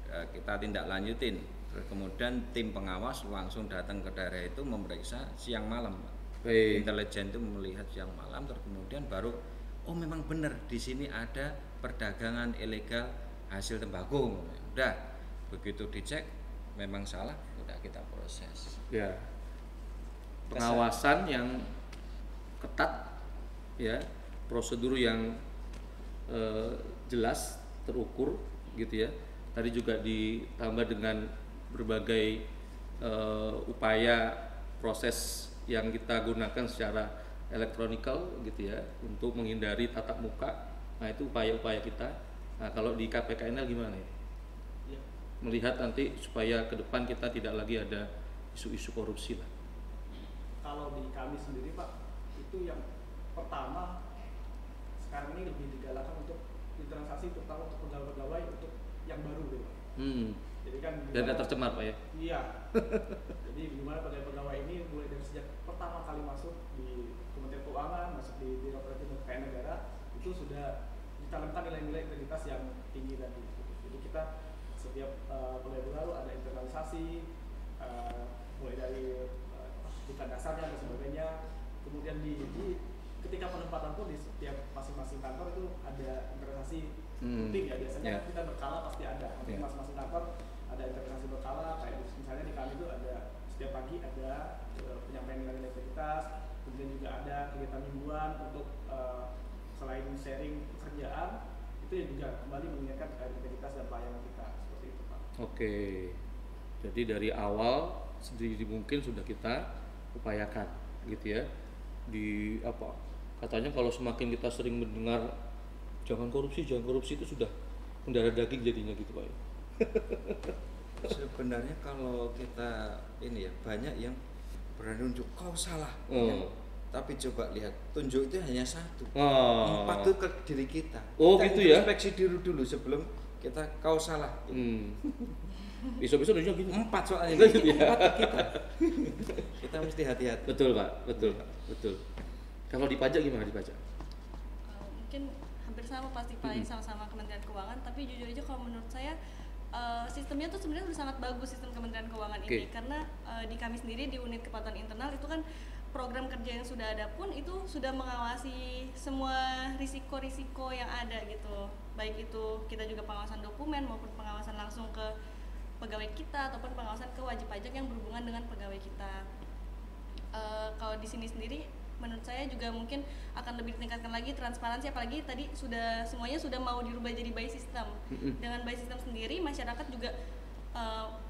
kita tindak lanjutin. Kemudian tim pengawas langsung datang ke daerah itu memeriksa siang malam. Intelijen itu melihat siang malam, terus kemudian baru memang benar di sini ada perdagangan ilegal hasil tembakau. Udah begitu dicek memang salah, udah kita proses. Ya. Pengawasan yang ketat, ya, prosedur yang jelas, terukur, gitu ya. Tadi juga ditambah dengan berbagai upaya proses yang kita gunakan secara elektronikal, gitu ya, untuk menghindari tatap muka. Nah itu upaya-upaya kita. Nah kalau di KPKNL gimana ya? Melihat nanti supaya ke depan kita tidak lagi ada isu-isu korupsi lah. Kalau di kami sendiri Pak, itu yang pertama sekarang ini lebih digalakkan untuk interaksi terutama untuk pegawai-pegawai untuk yang baru gitu Pak. Jadi kan dan nggak tercemar Pak ya? Iya. Jadi gimana pegawai-pegawai ini mulai dari sejak pertama kali masuk di Kementerian Keuangan, masuk di Direktorat Keuangan Negara, itu sudah ditanamkan nilai-nilai integritas yang tinggi tadi. Jadi kita setiap pegawai baru ada internalisasi, mulai dari bukan dasarnya dan sebagainya. Kemudian ketika penempatan pun di setiap masing-masing kantor itu ada internalisasi rutin ya, biasanya kita berkala pasti ada. Masing-masing kantor ada internalisasi berkala, kayak misalnya di kami itu ada setiap pagi ada penyampaian nilai-nilai integritas, kemudian juga ada kegiatan mingguan untuk selain sharing pekerjaan itu ya juga kembali mengingatkan terkait integritas dan pelayanan kita seperti itu Pak. Oke, jadi dari awal sedini mungkin sudah kita upayakan gitu ya. Di apa katanya kalau semakin kita sering mendengar jangan korupsi itu sudah mendarah daging jadinya gitu Pak. Sebenarnya kalau kita ini ya banyak yang berani unjuk kau salah, ya. Tapi coba lihat tunjuk itu hanya satu, 4 itu ke diri kita. Kita gitu ya? Introspeksi diri dulu sebelum kita kau salah. Besok-besok nunjuk gini. 4 soalnya, 4 kita. Kita mesti hati-hati. Betul Pak, betul. Kalau di pajak gimana di pajak? Mungkin hampir sama pasti paling sama-sama Kementerian Keuangan, tapi jujur aja kalau menurut saya sistemnya tuh sebenarnya udah sangat bagus sistem Kementerian Keuangan ini, karena di kami sendiri di unit kepatuhan internal itu kan program kerja yang sudah ada pun itu sudah mengawasi semua risiko-risiko yang ada gitu, baik itu kita juga pengawasan dokumen maupun pengawasan langsung ke pegawai kita ataupun pengawasan ke wajib pajak yang berhubungan dengan pegawai kita. Kalau di sini sendiri menurut saya juga mungkin akan lebih ditingkatkan lagi transparansi, apalagi tadi semuanya sudah mau dirubah jadi by system. Dengan by system sendiri masyarakat juga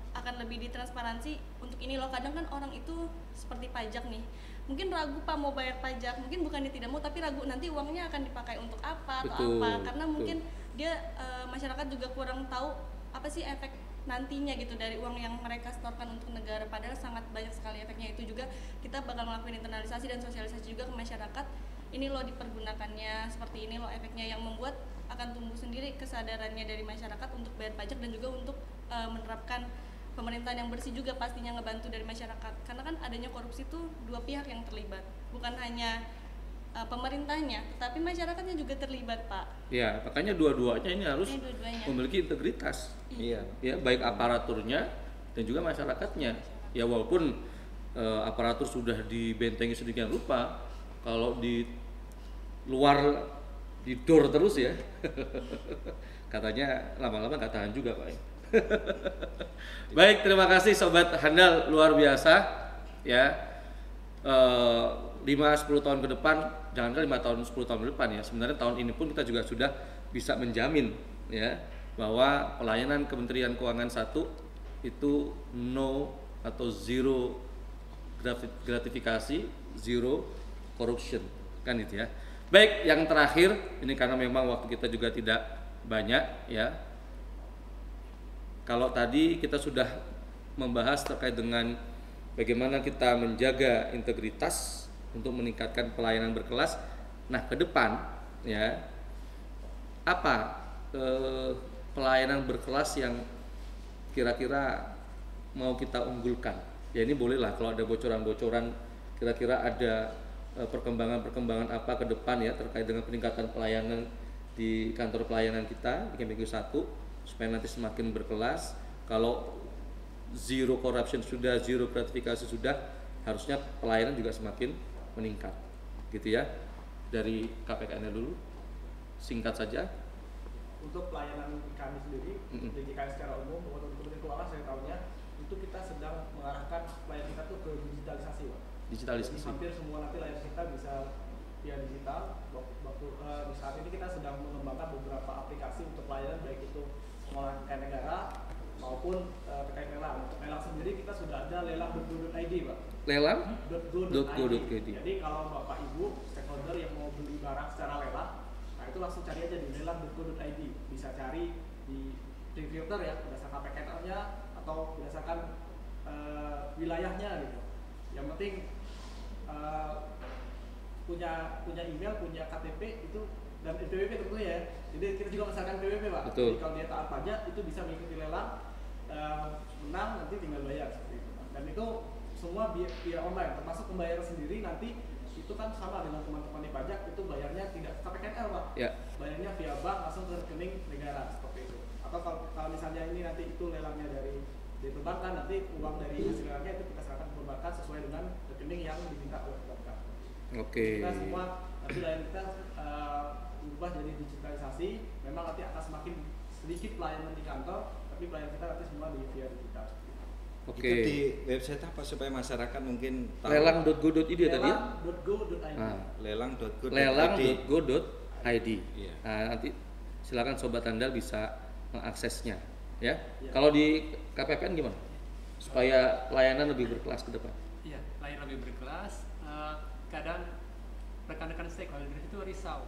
akan lebih ditransparansi untuk ini loh. Kadang kan orang itu seperti pajak nih, mungkin ragu Pak mau bayar pajak, mungkin bukannya tidak mau tapi ragu nanti uangnya akan dipakai untuk apa atau apa, karena mungkin dia masyarakat juga kurang tahu apa sih efek nantinya gitu dari uang yang mereka setorkan untuk negara, padahal sangat banyak sekali efeknya. Itu juga kita bakal ngelakuin internalisasi dan sosialisasi juga ke masyarakat, ini loh dipergunakannya seperti ini loh efeknya, yang membuat akan tumbuh sendiri kesadarannya dari masyarakat untuk bayar pajak dan juga untuk menerapkan pemerintahan yang bersih juga pastinya, ngebantu dari masyarakat, karena kan adanya korupsi itu dua pihak yang terlibat, bukan hanya pemerintahnya, tapi masyarakatnya juga terlibat Pak. Ya, makanya dua-duanya ini harus memiliki integritas. Iya. Ya, baik aparaturnya dan juga masyarakatnya. Ya, walaupun aparatur sudah dibentengi sedemikian rupa, kalau di luar didor terus ya, katanya lama-lama nggak tahan juga Pak. Baik, terima kasih Sobat Handal, luar biasa ya. 5-10 tahun ke depan, jangankan 5 tahun 10 tahun ke depan ya, sebenarnya tahun ini pun kita juga sudah bisa menjamin ya bahwa pelayanan Kementerian Keuangan 1 itu no atau zero gratifikasi, zero corruption kan itu ya. Baik, yang terakhir ini karena memang waktu kita juga tidak banyak ya. Kalau tadi kita sudah membahas terkait dengan bagaimana kita menjaga integritas untuk meningkatkan pelayanan berkelas. Nah, ke depan ya apa pelayanan berkelas yang kira-kira mau kita unggulkan? Ya ini bolehlah kalau ada bocoran-bocoran, kira-kira ada perkembangan-perkembangan apa ke depan ya terkait dengan peningkatan pelayanan di kantor pelayanan kita di Kemenq 1 supaya nanti semakin berkelas. Kalau zero corruption sudah, zero gratifikasi sudah, harusnya pelayanan juga semakin meningkat gitu ya. Dari KPKN dulu singkat saja. Untuk pelayanan kami sendiri di GKN secara umum maupun untuk Kementerian Keuangan saya tahunya itu kita sedang mengarahkan pelayanan kita tuh ke digitalisasi Pak. Digitalisasi. Jadi hampir semua nanti layanan kita bisa via digital. Waktu di saat ini kita sedang mengembangkan beberapa aplikasi untuk pelayanan, baik itu pengolahan kekayaan negara maupun terkait lelang. Untuk lelang sendiri kita sudah ada lelang.go.id Pak. Lelang.go.id. Jadi kalau Bapak Ibu stakeholder yang mau beli barang secara lelang, nah itu langsung cari aja di lelang.go.id. Bisa cari di filter ya berdasarkan PKN-nya atau berdasarkan wilayahnya gitu. Yang penting punya email, punya KTP itu dan PWP tentunya ya. Jadi kita juga berdasarkan PWP Pak. Betul. Jadi kalau dia taat pajak itu bisa mengikuti lelang, menang nanti tinggal bayar seperti itu Pak. Dan itu semua via online, termasuk pembayaran sendiri nanti itu kan sama dengan teman-teman di pajak, itu bayarnya tidak KPKL Pak. Ya. Bayarnya via bank langsung ke rekening negara seperti itu. Atau kalau misalnya ini nanti itu lelangnya dari perbankan, nanti uang dari hasil lelangnya itu kita serahkan ke perbankan sesuai dengan rekening yang diminta oleh perbankan. Oke. Kita semua nanti layanan kita berubah jadi digitalisasi. Memang nanti akan semakin sedikit pelayanan di kantor, tapi pelayanan kita nanti semua di via digital. Oke. Itu di website apa supaya masyarakat mungkin tahu? Lelang.go.id tadi ya? Lelang.go.id. Lelang.go.id. Lelang.go.id. ID. Iya. Nah, nanti silakan sobat handal bisa mengaksesnya, ya. Iya. Kalau di KPPN gimana? Supaya layanan lebih berkelas ke depan. Iya, lain lebih berkelas. Kadang rekan-rekan stakeholder itu risau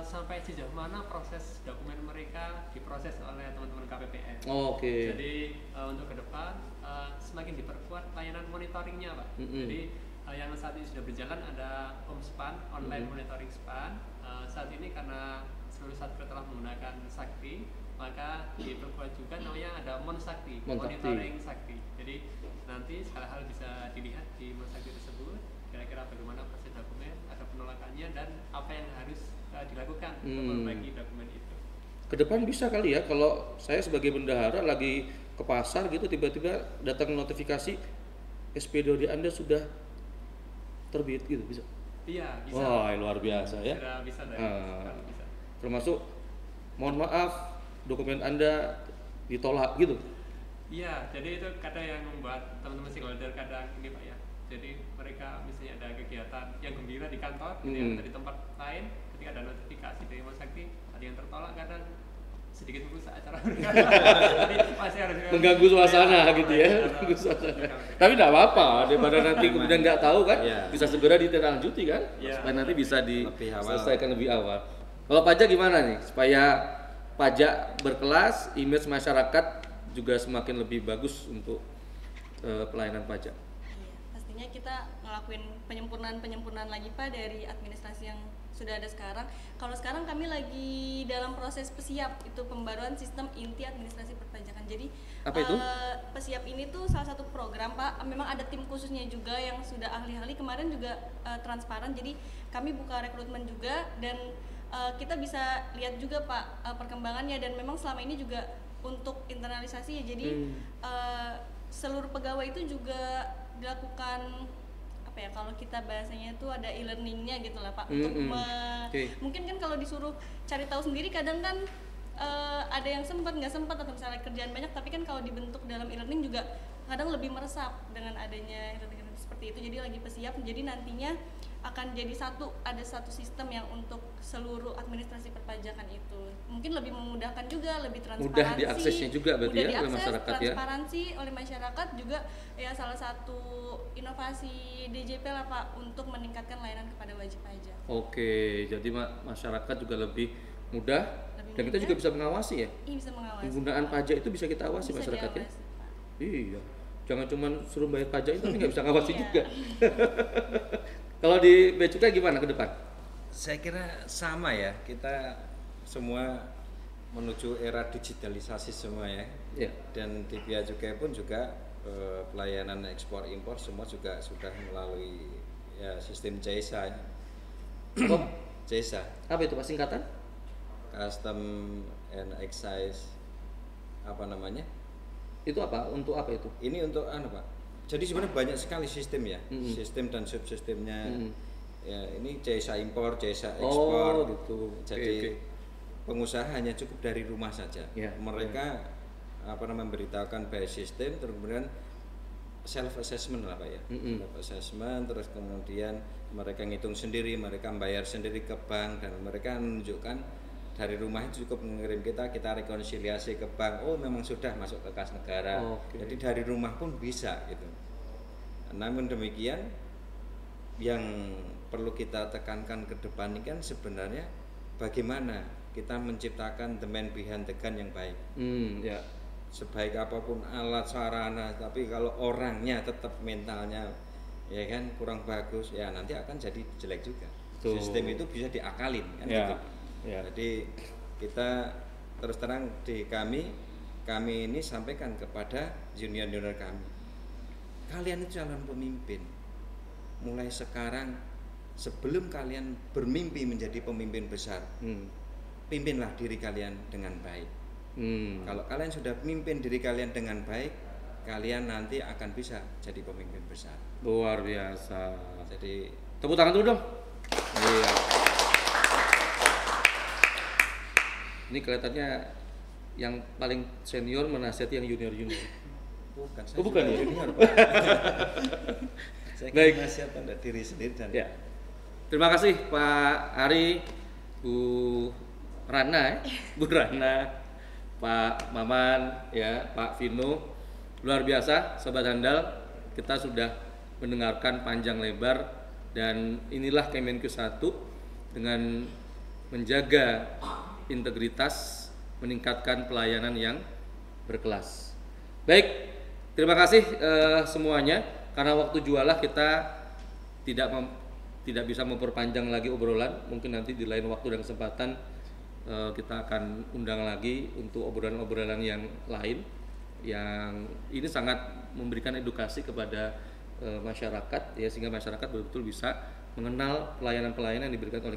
sampai sejauh mana proses dokumen mereka diproses oleh teman-teman KPPN. Oke. Jadi untuk ke depan semakin diperkuat layanan monitoringnya, Pak. Jadi yang saat ini sudah berjalan ada OMSPAN, online monitoring SPAN. Saat ini karena seluruh satker telah menggunakan Sakti, maka diperkuat juga namanya ada Monsakti, monitoring Sakti. Jadi nanti segala hal bisa dilihat di Monsakti tersebut, kira-kira bagaimana proses dokumen, ada penolakannya dan apa yang harus dilakukan untuk memperbaiki dokumen itu. Kedepan bisa kali ya kalau saya sebagai bendahara lagi ke pasar gitu tiba-tiba datang notifikasi SPDOD Anda sudah terbit gitu, bisa? Iya, bisa. Wah, luar biasa ya. Sudah bisa dari bisa. Termasuk mohon maaf dokumen Anda ditolak gitu. Iya, jadi itu kadang yang membuat teman-teman stakeholder kadang ini Pak ya. Jadi mereka misalnya ada kegiatan yang gembira di kantor, gitu ya, atau di tempat lain, ketika ada notifikasi dari Monsakti, ada yang tertolak kadang sedikit merusak acara mereka. Jadi masih harus Mengganggu suasana gitu ya. Mengganggu suasana. Tapi tidak apa-apa, daripada nanti kemudian nggak tahu kan, bisa segera ditindaklanjuti kan, supaya nanti bisa diselesaikan lebih awal. Kalau pajak gimana nih, supaya pajak berkelas, image masyarakat juga semakin lebih bagus untuk pelayanan pajak? Pastinya kita ngelakuin penyempurnaan lagi Pak dari administrasi yang sudah ada sekarang. Kalau sekarang kami lagi dalam proses PESIAP, itu pembaruan sistem inti administrasi perpajakan. Jadi apa itu? PESIAP ini tuh salah satu program Pak. Memang ada tim khususnya juga yang sudah ahli-ahli, kemarin juga transparan. Jadi kami buka rekrutmen juga dan kita bisa lihat juga Pak perkembangannya, dan memang selama ini juga untuk internalisasi ya. Jadi seluruh pegawai itu juga dilakukan apa ya, kalau kita bahasanya itu ada e-learningnya gitu lah Pak, untuk mungkin kan kalau disuruh cari tahu sendiri kadang kan ada yang sempat nggak sempat atau misalnya kerjaan banyak, tapi kan kalau dibentuk dalam e-learning juga kadang lebih meresap dengan adanya e-learning seperti itu. Jadi lagi PESIAP, jadi nantinya akan jadi ada satu sistem yang untuk seluruh administrasi perpajakan itu mungkin lebih memudahkan juga, lebih transparansi, mudah diaksesnya juga berarti ya oleh masyarakat ya. Transparansi oleh masyarakat juga ya, salah satu inovasi DJP lah Pak untuk meningkatkan layanan kepada wajib pajak. Oke, jadi masyarakat juga lebih mudah dan kita juga bisa mengawasi ya. Iya, bisa mengawasi. Penggunaan pajak itu bisa kita awasi bisa masyarakat diawasi, ya. Pak. Iya, jangan cuma suruh bayar pajak itu tapi nggak bisa ngawasi juga. Kalau di Bea Cukai gimana ke depan? Saya kira sama ya, kita semua menuju era digitalisasi semua ya. Dan di Bea Cukai pun juga pelayanan ekspor impor semua juga sudah melalui ya sistem JESA ya. JESA. Apa itu Pak singkatan? Custom and Excise apa namanya? Itu apa? Untuk apa itu? Ini untuk Pak. Jadi sebenarnya banyak sekali sistem ya, sistem dan subsistemnya. Ya, ini JESA impor, JESA ekspor gitu. Jadi pengusaha hanya cukup dari rumah saja. Mereka memberitahukan by sistem, terus kemudian self assessment lah Pak ya. Self assessment, terus kemudian mereka ngitung sendiri, mereka bayar sendiri ke bank, dan mereka menunjukkan dari rumah itu cukup mengirim kita rekonsiliasi ke bank, oh memang sudah masuk ke kas negara. Jadi dari rumah pun bisa gitu. Namun demikian yang perlu kita tekankan ke depan ini kan sebenarnya bagaimana kita menciptakan the man behind the gun yang baik. Sebaik apapun alat sarana, tapi kalau orangnya tetap mentalnya ya kan kurang bagus, ya nanti akan jadi jelek juga. Sistem itu bisa diakalin kan gitu. Jadi kita terus terang di kami ini sampaikan kepada junior-junior kami, kalian itu calon pemimpin. Mulai sekarang sebelum kalian bermimpi menjadi pemimpin besar, pimpinlah diri kalian dengan baik. Kalau kalian sudah memimpin diri kalian dengan baik, kalian nanti akan bisa jadi pemimpin besar. Luar biasa. Jadi tepuk tangan dulu dong. Iya. Ini kelihatannya yang paling senior menasihati yang junior-junior. Bukan, saya bukan ya? junior. Saya nasihat pada diri sendiri dan ya. Terima kasih Pak Ari Bu Rana, Bu Rana, Pak Maman, ya, Pak Vino. Luar biasa, Sobat Handal, kita sudah mendengarkan panjang lebar dan inilah Kemenq 1 dengan menjaga integritas, meningkatkan pelayanan yang berkelas. Baik, terima kasih semuanya. Karena waktu jualah kita tidak bisa memperpanjang lagi obrolan. Mungkin nanti di lain waktu dan kesempatan kita akan undang lagi untuk obrolan-obrolan yang lain yang ini sangat memberikan edukasi kepada masyarakat ya, sehingga masyarakat betul-betul bisa mengenal pelayanan-pelayanan yang diberikan oleh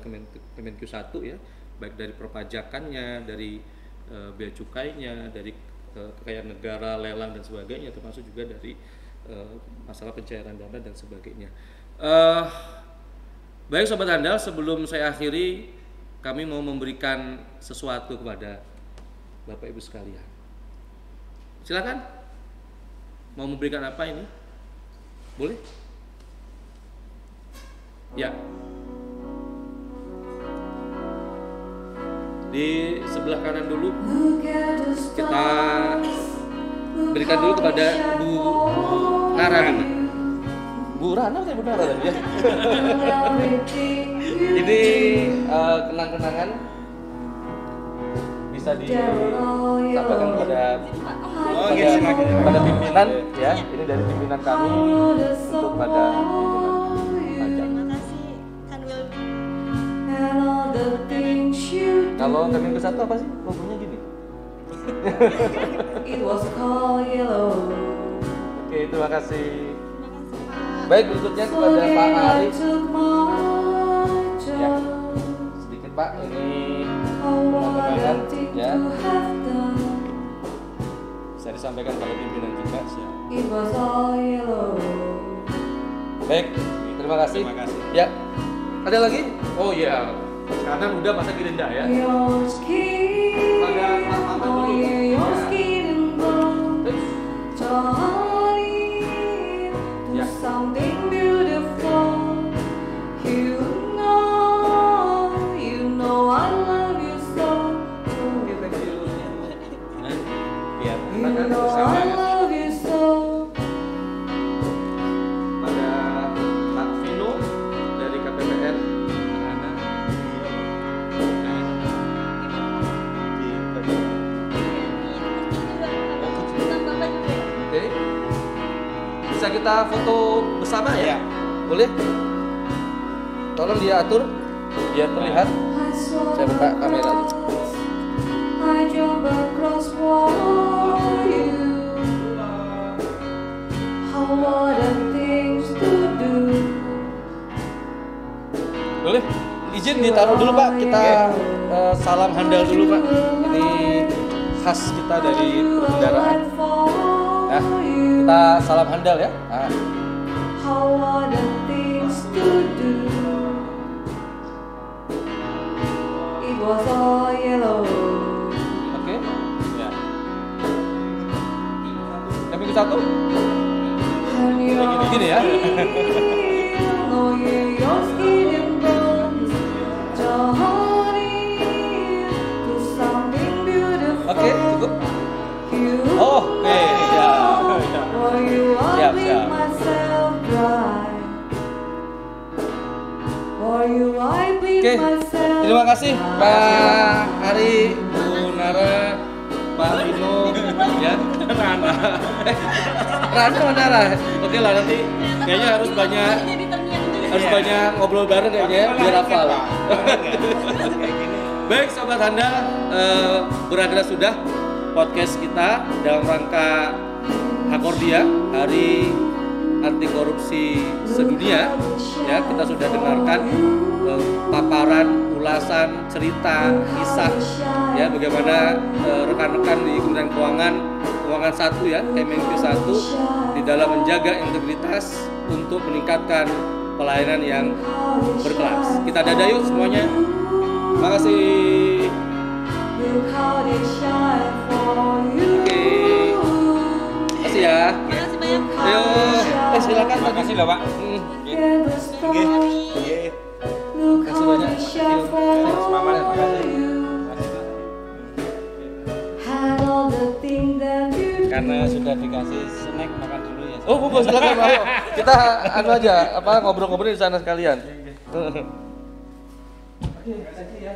Kemenq 1 ya, baik dari perpajakannya, dari bea cukainya, dari kekayaan negara, lelang dan sebagainya, termasuk juga dari masalah pencairan dana dan sebagainya. Baik Sobat Handal, sebelum saya akhiri, kami mau memberikan sesuatu kepada Bapak Ibu sekalian. Silakan. Mau memberikan apa ini? Boleh? Ya. Di sebelah kanan dulu kita berikan dulu kepada Bu Nara. Bu Rana atau Bu Nara tadi ya? Ini kenang-kenangan bisa disampaikan kepada pimpinan ya. Ini dari pimpinan kami untuk pada Terima kasih Kanwil. Kalau Kemenq 1 apa sih? Logonya gini. It was called yellow. Oke, terima kasih. Baik, berikutnya kepada Pak Ari. Ya, sedikit Pak, ini kenang-kenangan ya. Bisa disampaikan pada pimpinan juga siap. It was all yellow. Baik, terima kasih. Terima kasih. Ya, ada lagi? Oh iya, kanan udah masa Girinda ya. Your skin, Pada Pak Maman oh dulu. yeah, your Ya. skin and bones, turning to Ya. something beautiful. You know I love you so. Biar You know I love you so. Pada Pak Vino dari KPPN. Oke. Bisa kita foto bersama ya? Boleh? Tolong diatur biar terlihat. Saya buka kamera. I jump across for you. How what are things to do? Boleh? Izin ditaruh dulu Pak, kita salam handal dulu Pak. Ini khas kita dari kendaraan. Nah, kita salam handal ya. Nah, How what are things to do? It was all yellow. oke. ya. Kemenq 1. And your Gini ya. skin, oh yeah, your skin and bones, turning to something beautiful. Oke, cukup. You Oh, oke, ya. for you I'll Siap, bleed siap. myself dry. For you I bleed Oke, myself terima kasih dry. Pak Hari, Bu Nara, Pak Vino, ya. Rana. Rana sama Nara. Oke lah, nanti kayaknya harus banyak Jadi terngiang juga. banyak ngobrol bareng kayaknya ya, biar hafal. Kayak gini. Baik Sobat Handal, berakhir sudah podcast kita dalam rangka Hakordia, Hari Anti Korupsi Sedunia. Ya, kita sudah dengarkan paparan, ulasan, cerita, kisah ya bagaimana rekan-rekan di Kementerian Keuangan 1 ya, Kemenq 1 di dalam menjaga integritas untuk meningkatkan pelayanan yang berkelas. Kita dadah yuk semuanya. Terima kasih. Look how they shine for you. Oke. Terima kasih ya. Makasih banyak. Ayo, silakan. Terima kasih loh Pak. Hmm. Get the Oke. stars. Oke. Look look Kasih how banyak. they shuffle you. Had all the things that you Karena sudah dikasih snack, makan dulu ya. Oh, bungkus silakan, ayo. Kita anu aja, ngobrol-ngobrol di sana sekalian. Oke, terima kasih ya.